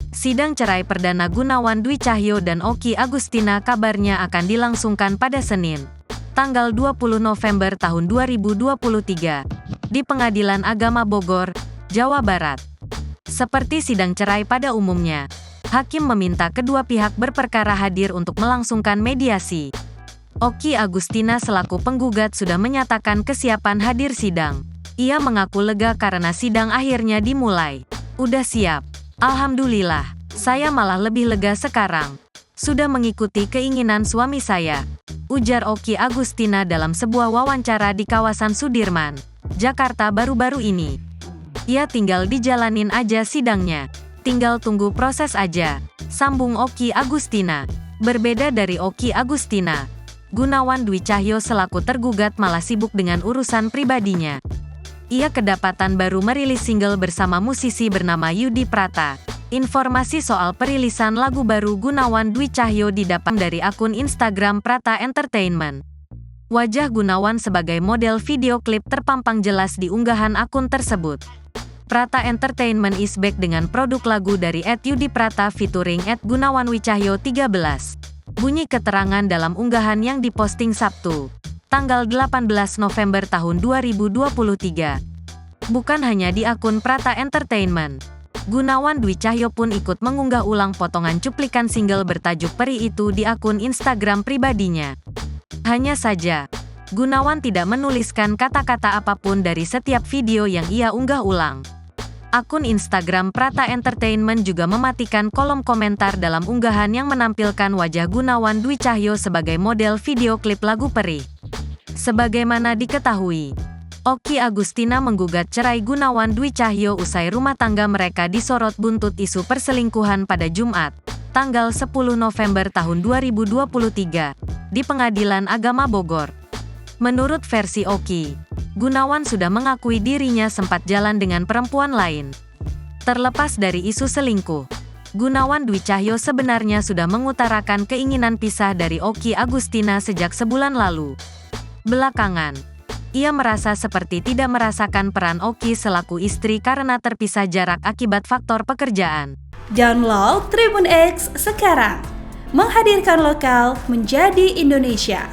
Sidang cerai perdana Gunawan Dwi Cahyo dan Okky Agustina kabarnya akan dilangsungkan pada Senin, tanggal 20 November tahun 2023, di Pengadilan Agama Bogor, Jawa Barat. Seperti sidang cerai pada umumnya, hakim meminta kedua pihak berperkara hadir untuk melangsungkan mediasi. Okky Agustina selaku penggugat sudah menyatakan kesiapan hadir sidang. Ia mengaku lega karena sidang akhirnya dimulai. Udah siap. Alhamdulillah, saya malah lebih lega sekarang. Sudah mengikuti keinginan suami saya, ujar Okky Agustina dalam sebuah wawancara di kawasan Sudirman, Jakarta baru-baru ini. Ya tinggal dijalanin aja sidangnya. Tinggal tunggu proses aja, sambung Okky Agustina. Berbeda dari Okky Agustina, Gunawan Dwi Cahyo selaku tergugat malah sibuk dengan urusan pribadinya. Ia kedapatan baru merilis single bersama musisi bernama Yudi Prata. Informasi soal perilisan lagu baru Gunawan Dwi Cahyo didapat dari akun Instagram Prata Entertainment. Wajah Gunawan sebagai model video klip terpampang jelas di unggahan akun tersebut. Prata Entertainment is back dengan produk lagu dari @Yudi Prata featuring @Gunawan Dwi Cahyo 13. Bunyi keterangan dalam unggahan yang diposting Sabtu, tanggal 18 November tahun 2023. Bukan hanya di akun Prata Entertainment, Gunawan Dwi Cahyo pun ikut mengunggah ulang potongan cuplikan single bertajuk Peri itu di akun Instagram pribadinya. Hanya saja, Gunawan tidak menuliskan kata-kata apapun dari setiap video yang ia unggah ulang. Akun Instagram Prata Entertainment juga mematikan kolom komentar dalam unggahan yang menampilkan wajah Gunawan Dwi Cahyo sebagai model video klip lagu Peri. Sebagaimana diketahui, Okky Agustina menggugat cerai Gunawan Dwi Cahyo usai rumah tangga mereka disorot buntut isu perselingkuhan pada Jumat, tanggal 10 November tahun 2023, di Pengadilan Agama Bogor. Menurut versi Okky, Gunawan sudah mengakui dirinya sempat jalan dengan perempuan lain. Terlepas dari isu selingkuh, Gunawan Dwi Cahyo sebenarnya sudah mengutarakan keinginan pisah dari Okky Agustina sejak sebulan lalu. Belakangan, ia merasa seperti tidak merasakan peran Okky selaku istri karena terpisah jarak akibat faktor pekerjaan. Download Tribun X sekarang, menghadirkan lokal menjadi Indonesia.